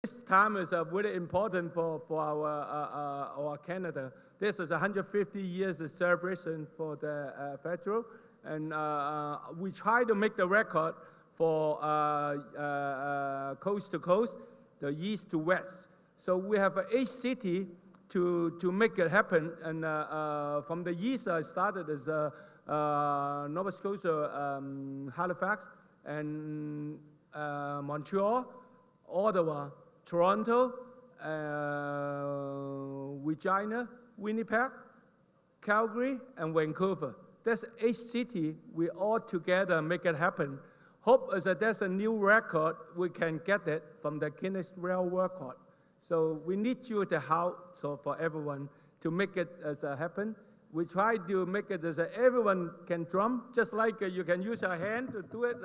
This time is really important for our Canada. This is 150 years of celebration for the federal, and we try to make the record for coast to coast, the east to west. So we have 8 cities to make it happen, and from the east I started as Nova Scotia, Halifax, and Montreal, Ottawa, Toronto, Regina, Winnipeg, Calgary, and Vancouver. That's 8 cities. We all together make it happen. Hope is that there's a new record. We can get it from the Guinness World Record. So we need you to help for everyone to make it happen. We try to make it as everyone can drum, just like you can use your hand to do it,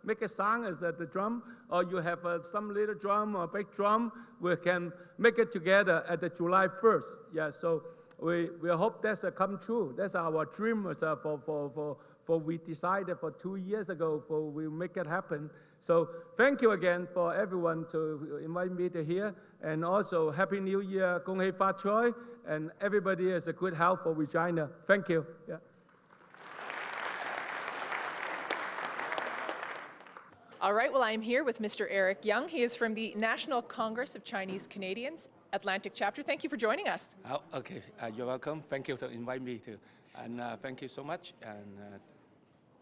make a sound as the drum, or you have some little drum or big drum. We can make it together at the July 1st. Yeah, so we hope that's come true. That's our dream for we decided for 2 years ago for we make it happen. So thank you again for everyone to invite me to here, and also Happy New Year, Kong Hei Fa Choi, and everybody has a good health for Regina. Thank you. Yeah. All right, well, I'm here with Mr. Eric Young. He is from the National Congress of Chinese Canadians, Atlantic Chapter. Thank you for joining us. Oh, okay, you're welcome. Thank you to invite me to, and thank you so much. And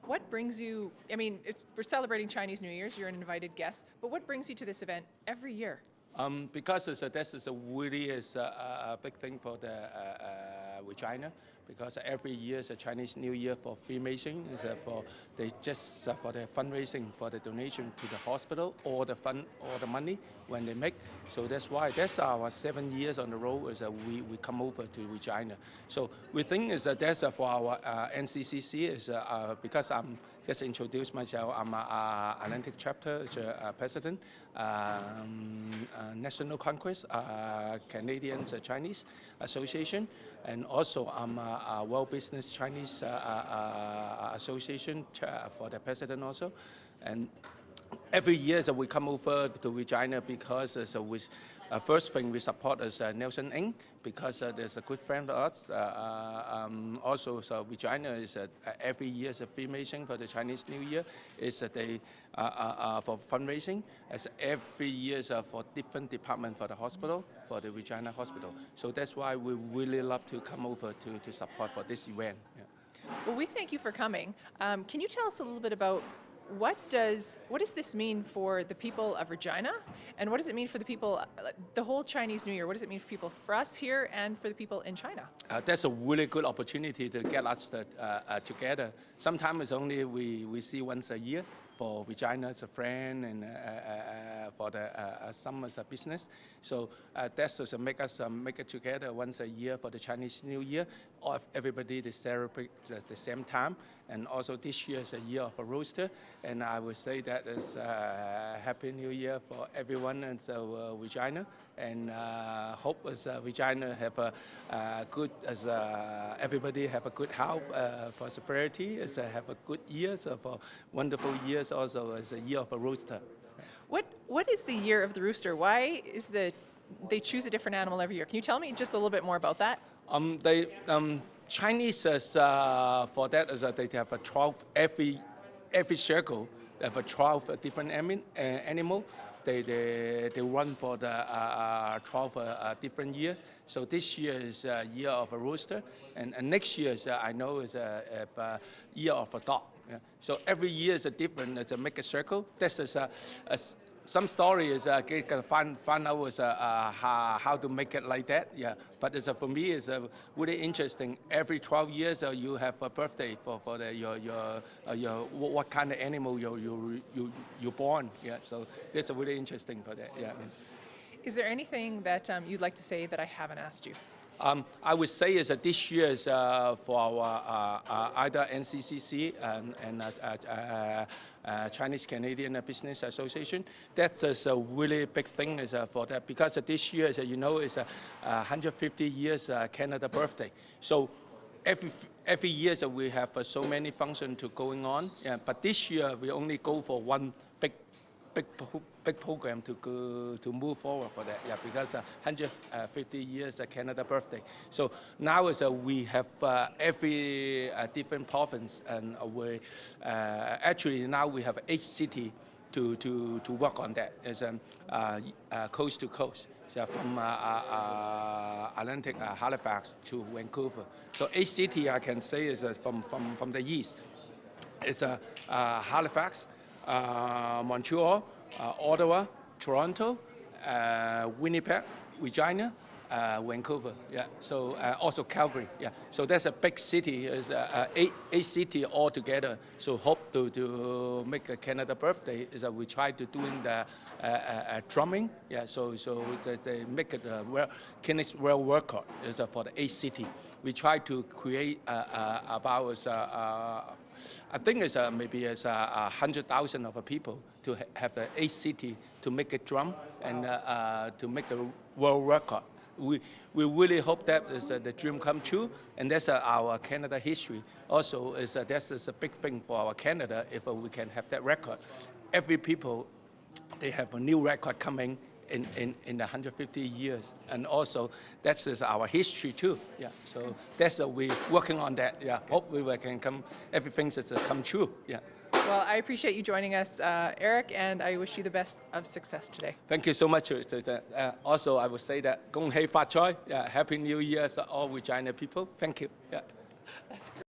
what brings you, I mean, we're celebrating Chinese New Year's, you're an invited guest, but what brings you to this event every year? Because this is a really a big thing for the Regina, because every year is a Chinese New Year for Freemason. Is for the fundraising for the donation to the hospital or the fund or the money when they make. So that's why that's our 7 years on the road. Is we come over to Regina. So we think is that that's for our NCCC is because I'm just introduce myself. I'm a Atlantic Chapter president, National Congress, Canadians Chinese Association, and also I'm a World Business Chinese Association for the president also. And every year we come over to Regina because first thing we support is Nelson Ng, because there's a good friend of us. Also, so Regina is every year is a Freemason for the Chinese New Year. Is they for fundraising, as every year is for different department for the hospital, for the Regina Hospital. So that's why we really love to come over to support for this event. Yeah. Well, we thank you for coming. Can you tell us a little bit about what does this mean for the people of Regina, and what does it mean for the people, the whole Chinese New Year? What does it mean for people, for us here, and for the people in China? That's a really good opportunity to get us together. Sometimes it's only we see once a year. For Regina as a friend, and for the some as a business. So that's just make us make it together once a year for the Chinese New Year. Everybody they celebrate at the same time. And also this year is a year of a Rooster, and I would say that is Happy New Year for everyone and so Regina. And hope as Regina have a good everybody have a good health, prosperity, have a good years of wonderful years. Also as a year of a Rooster. What is the year of the Rooster? Why is they choose a different animal every year? Can you tell me just a little bit more about that? Chinese for that is they have a 12 every circle. They have a 12 different animal. They run for the 12 different year. So this year is a year of a Rooster, and next year is I know is a year of a dog. Yeah. So every year is a different. It's a make a circle. This is some story is find out is how to make it like that. Yeah. But it's for me it's really interesting. Every 12 years you have a birthday for your what kind of animal you born. Yeah. So that's really interesting for that. Yeah. Is there anything that you'd like to say that I haven't asked you? I would say is that this year is for our either NCCC and Chinese Canadian Business Association. That's a really big thing is for that, because this year is you know is 150 years Canada birthday. So every year we have so many functions to going on. Yeah, but this year we only go for one big big program to move forward for that. Yeah, because 150 years Canada birthday. So now is we have every different province, and we actually now we have 8 cities to work on that. It's coast to coast. So from Atlantic Halifax to Vancouver. So 8 cities I can say is from the east. It's Halifax, Montreal, Ottawa, Toronto, Winnipeg, Regina, Vancouver. Yeah. So also Calgary. Yeah. So that's a big city. It's 8 cities all together. So hope to make a Canada birthday is we try to doing the drumming. Yeah. So they make it Guinness World Record is for the 8 cities. We try to create about I think it's maybe it's 100,000 of people to have the 8 cities to make a drum and to make a world record. We really hope that is the dream come true, and that's our Canada history. Also, that's a big thing for our Canada if we can have that record. Every people, they have a new record coming in the 150 years, and also that's our history too. Yeah, so that's we working on that. Yeah, hope we can come everything that's come true. Yeah. Well, I appreciate you joining us, Eric, and I wish you the best of success today. Thank you so much. Also, I would say that 恭喜發財, yeah, Happy New Year to all Regina people. Thank you. Yeah. That's great.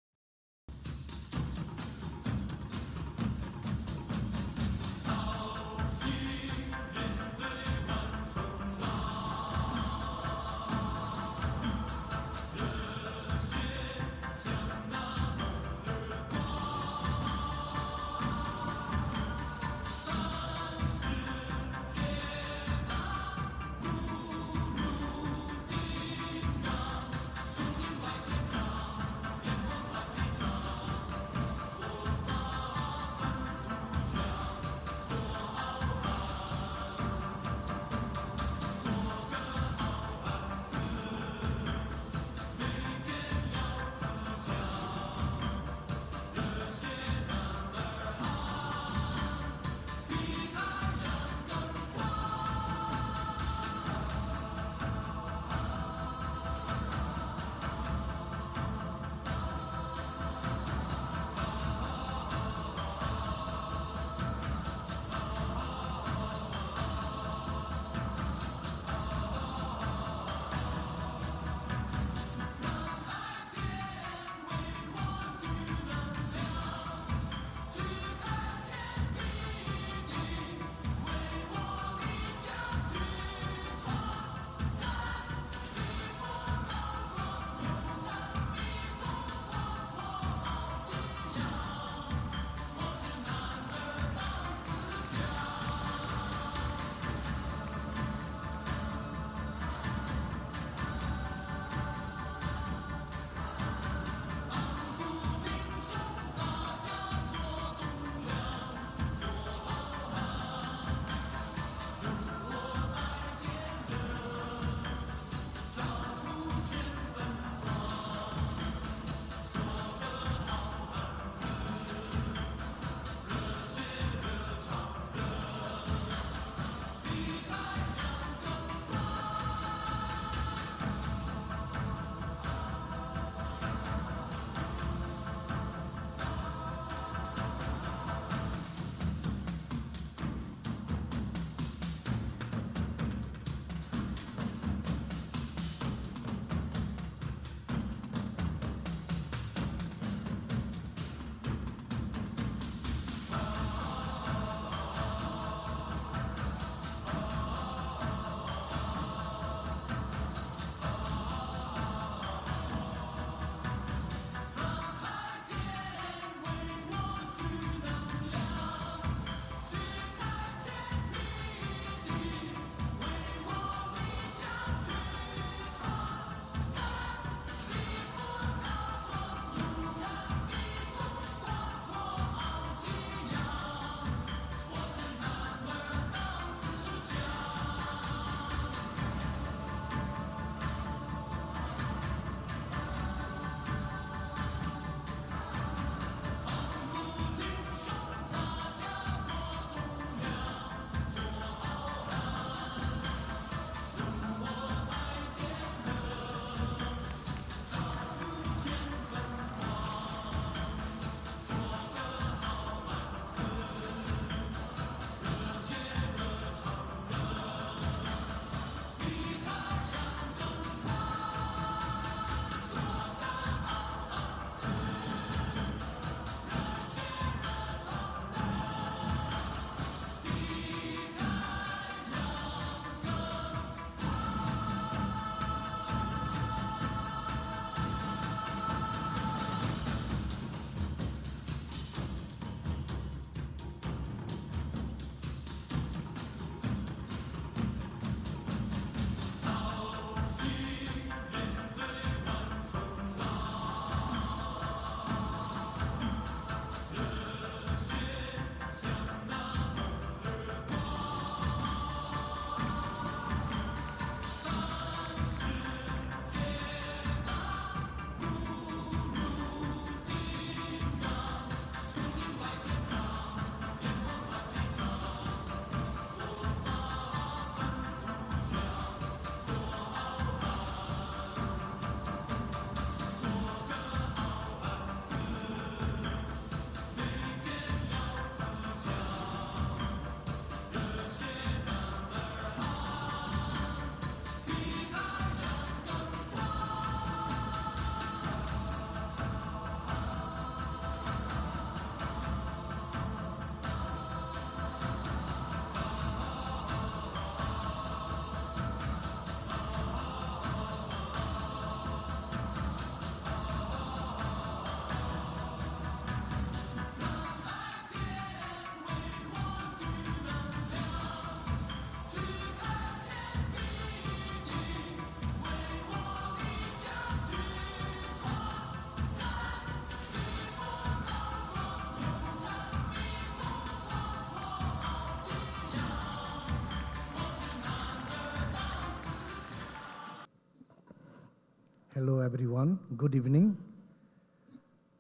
Hello, everyone. Good evening.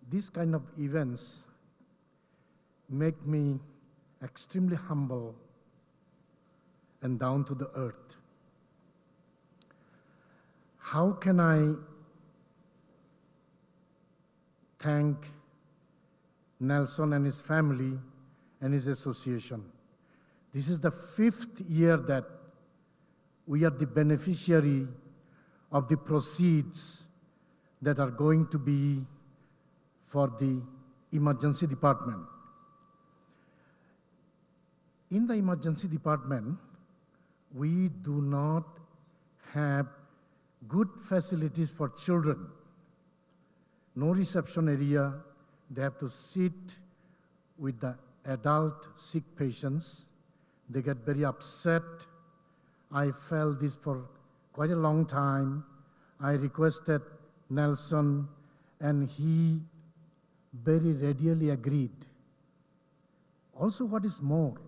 These kind of events make me extremely humble and down to the earth. How can I thank Nelson and his family and his association? This is the 5th year that we are the beneficiary of the proceeds that are going to be for the emergency department. In the emergency department, we do not have good facilities for children. No reception area. They have to sit with the adult sick patients. They get very upset. I felt this for quite a long time. I requested Nelson, and he very readily agreed. Also, what is more,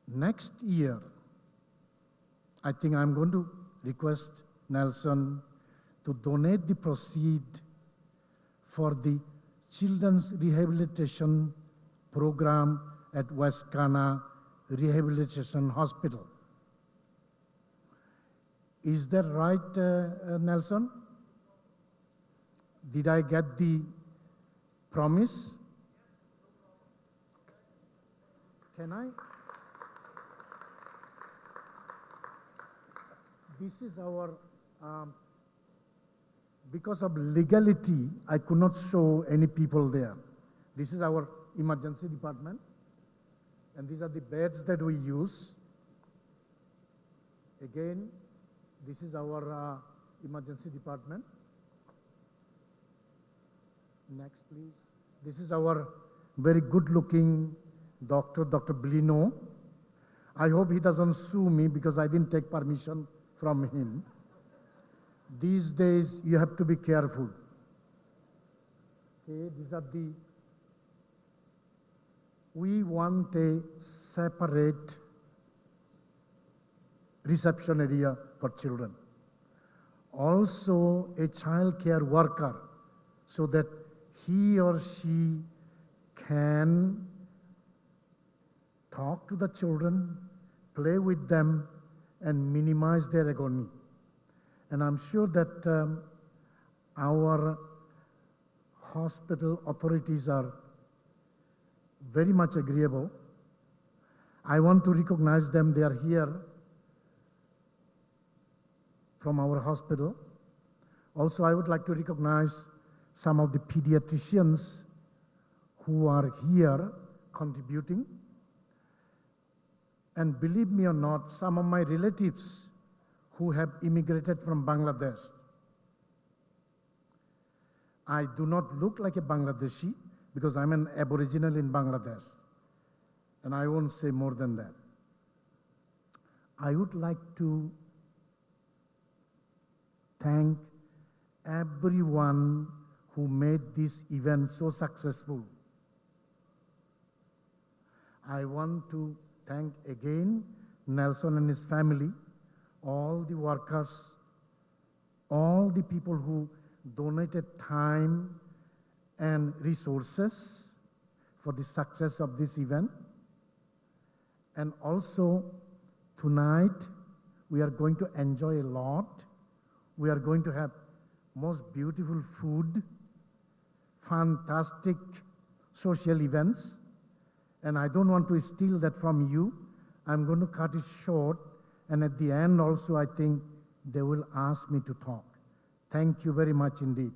next year, I think I'm going to request Nelson to donate the proceed for the Children's Rehabilitation Program at West Ghana Rehabilitation Hospital. Is that right, Nelson? Did I get the promise? Can I? This is our, because of legality, I could not show any people there. This is our emergency department, and these are the beds that we use. Again, this is our emergency department. Next, please. This is our very good-looking doctor, Dr. Blino. I hope he doesn't sue me because I didn't take permission from him. These days, you have to be careful. Okay, these are the, we want a separate reception area for children. Also, a child care worker so that he or she can talk to the children, play with them, and minimize their agony. And I'm sure that our hospital authorities are very much agreeable. I want to recognize them. They are here from our hospital. Also, I would like to recognize some of the pediatricians who are here contributing. And believe me or not, some of my relatives who have immigrated from Bangladesh. I do not look like a Bangladeshi because I'm an Aboriginal in Bangladesh. And I won't say more than that. I would like to thank everyone who made this event so successful. I want to thank again Nelson and his family, all the workers, all the people who donated time and resources for the success of this event. And also, tonight, we are going to enjoy a lot. We are going to have most beautiful food, fantastic social events, and I don't want to steal that from you. I'm going to cut it short, and at the end also, I think they will ask me to talk. Thank you very much indeed.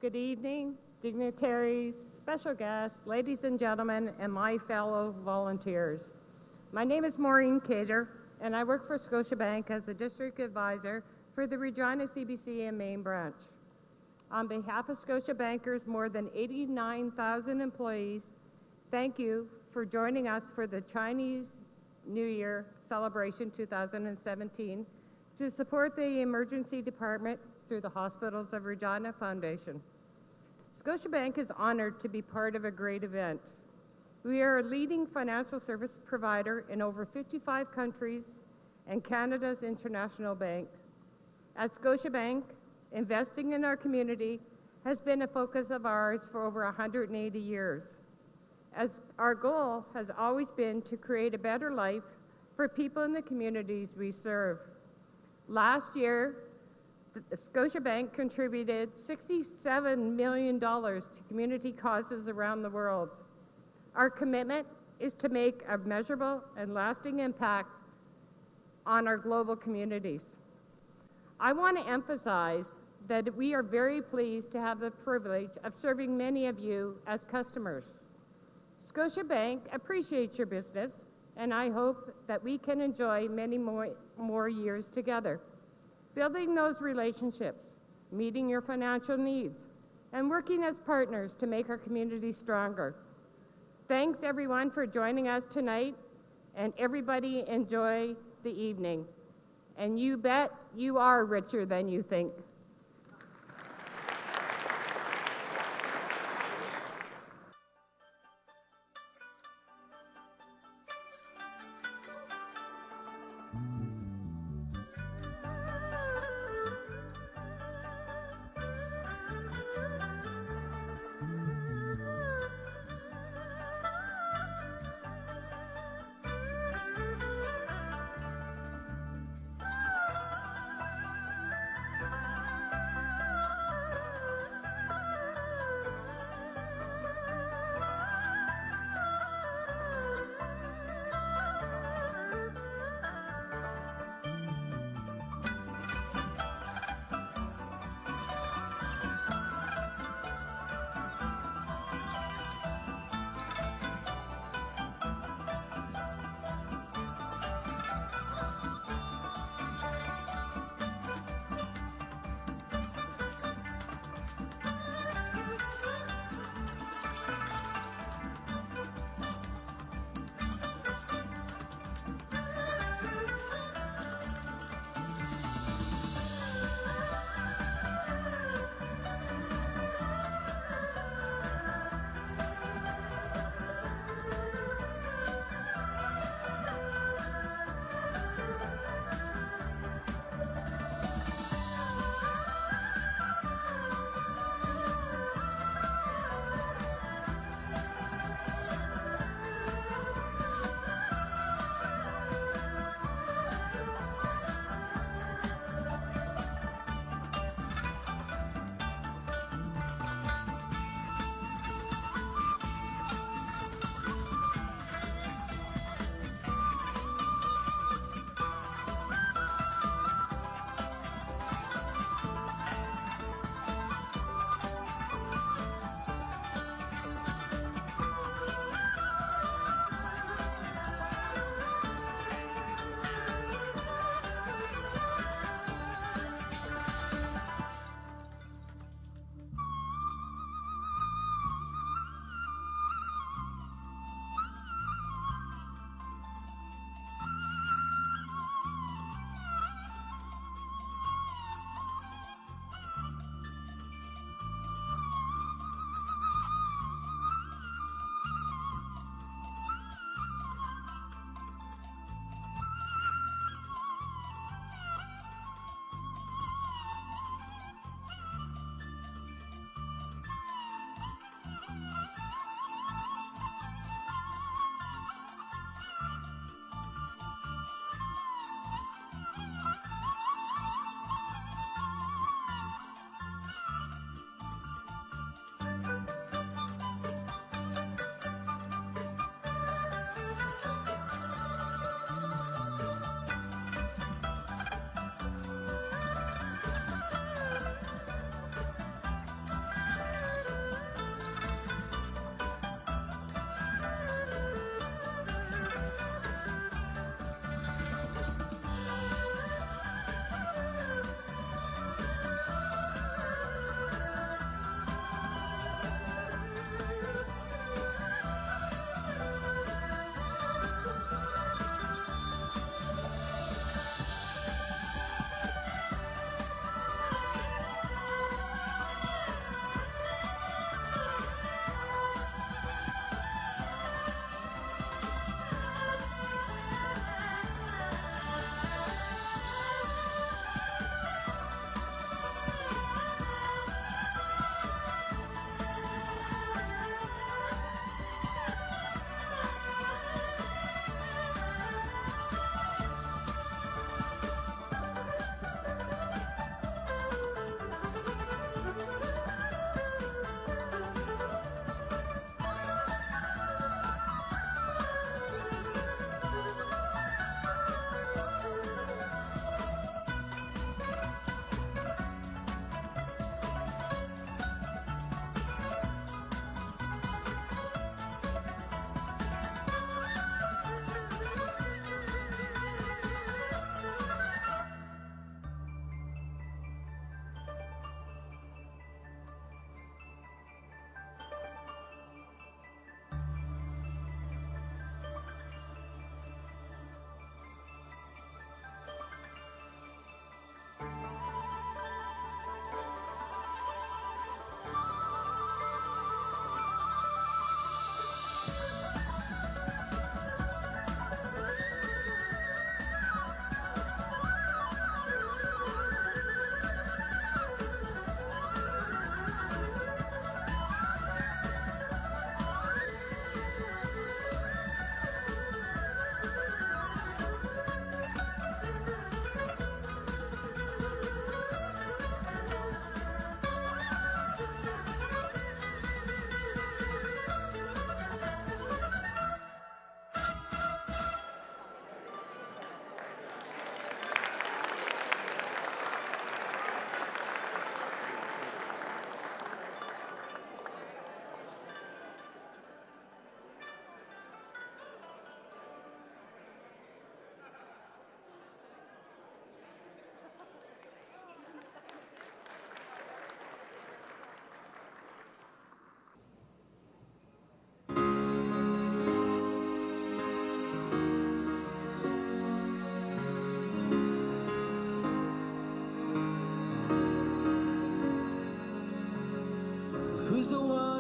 Good evening, dignitaries, special guests, ladies and gentlemen, and my fellow volunteers. My name is Maureen Cater, and I work for Scotia Bank as a district advisor for the Regina CBC and Main branch. On behalf of Scotia Bankers' more than 89,000 employees, thank you for joining us for the Chinese New Year celebration 2017 to support the emergency department through the Hospitals of Regina Foundation. Scotiabank is honored to be part of a great event. We are a leading financial service provider in over 55 countries and Canada's international bank. At Scotiabank, investing in our community has been a focus of ours for over 180 years. As our goal has always been to create a better life for people in the communities we serve. Last year, Scotiabank contributed $67 million to community causes around the world. Our commitment is to make a measurable and lasting impact on our global communities. I want to emphasize that we are very pleased to have the privilege of serving many of you as customers. Scotiabank appreciates your business, and I hope that we can enjoy many more years together, building those relationships, meeting your financial needs, and working as partners to make our community stronger. Thanks everyone for joining us tonight, and everybody enjoy the evening. And you bet you are richer than you think.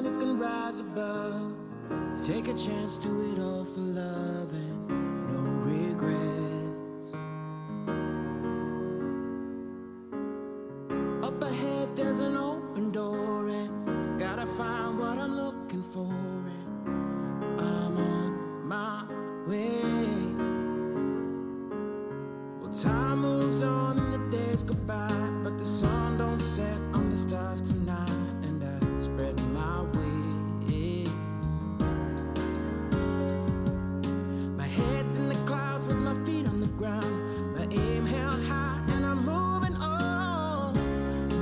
one who can rise above, take a chance, do it all for love and no regrets. Up ahead there's an open door and I gotta find what I'm looking for, and I'm on my way. Well, time moves on and the days go by, but the sun don't set on the stars tonight, and I spread my wings. My head's in the clouds with my feet on the ground, my aim held high and I'm moving on.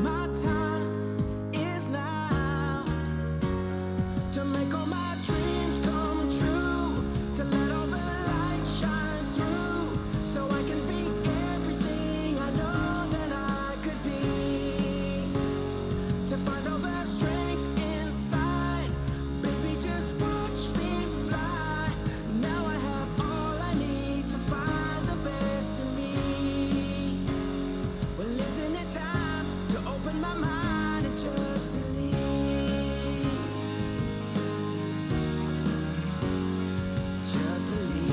My time is now to make all my dreams come true, to let all the light shine through, so I can be everything I know that I could be, to find all the strength inside. Baby, just watch me fly. Now I have all I need to find the best in me. Well, isn't it time to open my mind and just believe? Just believe.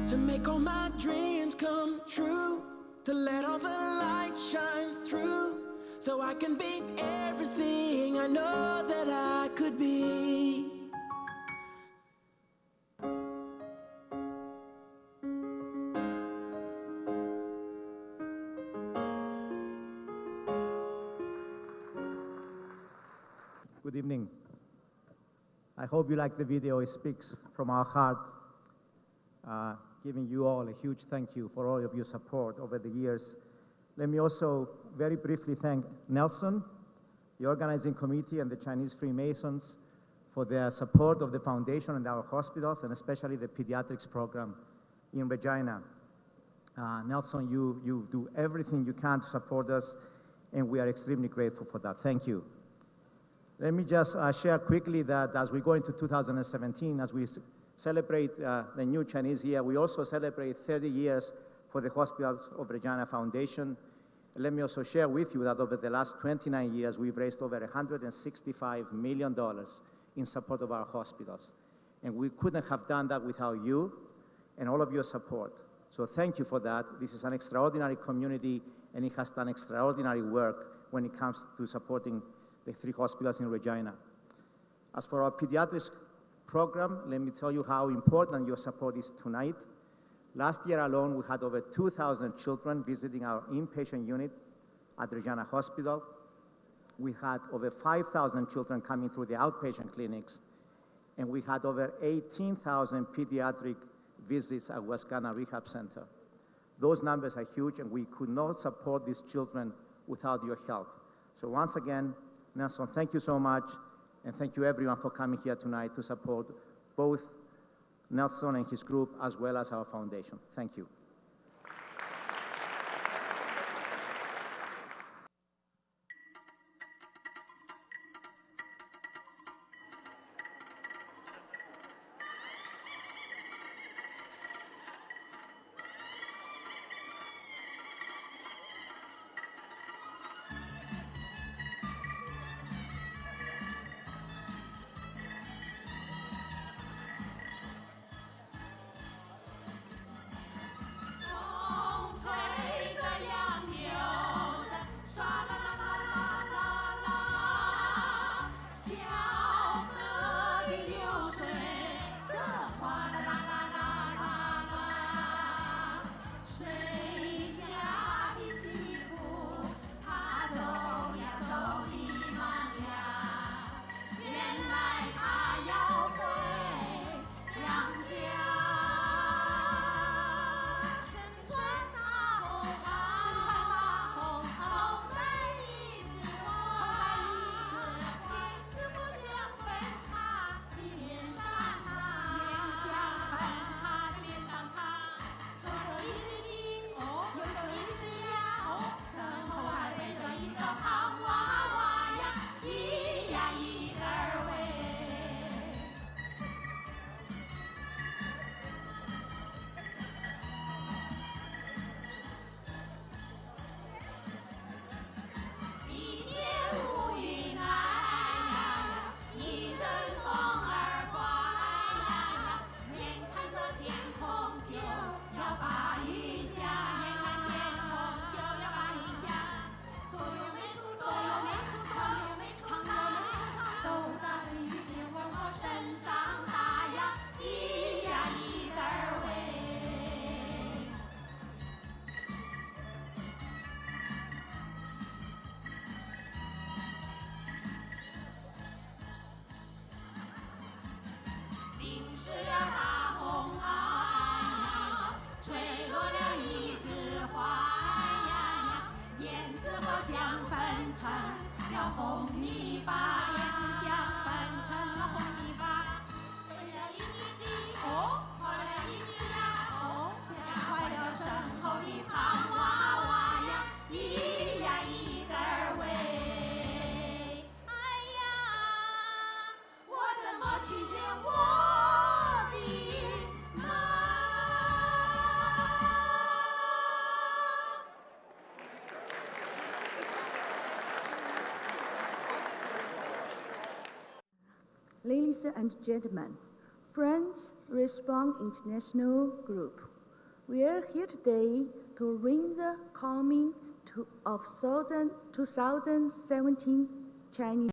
To make all my dreams come true, to let all the light shine through, so I can be everything I know that I could be. Good evening. I hope you like the video. It speaks from our heart, giving you all a huge thank you for all of your support over the years. Let me also very briefly thank Nelson, the organizing committee, and the Chinese Freemasons for their support of the foundation and our hospitals, and especially the pediatrics program in Regina. Nelson, you do everything you can to support us, and we are extremely grateful for that. Thank you. Let me just share quickly that as we go into 2017, as we celebrate the new Chinese year, we also celebrate 30 years for the Hospitals of Regina Foundation. Let me also share with you that over the last 29 years, we've raised over $165 million in support of our hospitals. And we couldn't have done that without you and all of your support. So thank you for that. This is an extraordinary community, and it has done extraordinary work when it comes to supporting the 3 hospitals in Regina. As for our pediatrics program, let me tell you how important your support is tonight. Last year alone, we had over 2,000 children visiting our inpatient unit at Regina Hospital. We had over 5,000 children coming through the outpatient clinics, and we had over 18,000 pediatric visits at West Ghana Rehab Center. Those numbers are huge, and we could not support these children without your help. So once again, Nelson, thank you so much, and thank you everyone for coming here tonight to support both Nelson and his group as well as our foundation. Thank you. 条红泥巴，叶子香翻成了红泥巴。飞了一只鸡，哦，跑了一只鸭，哦，吓坏了身后的胖娃娃呀，咿呀一个儿喂。哎呀，我怎么去见我的妈？Ladies and gentlemen, friends, Respond International Group, we are here today to ring the coming of 2017 Chinese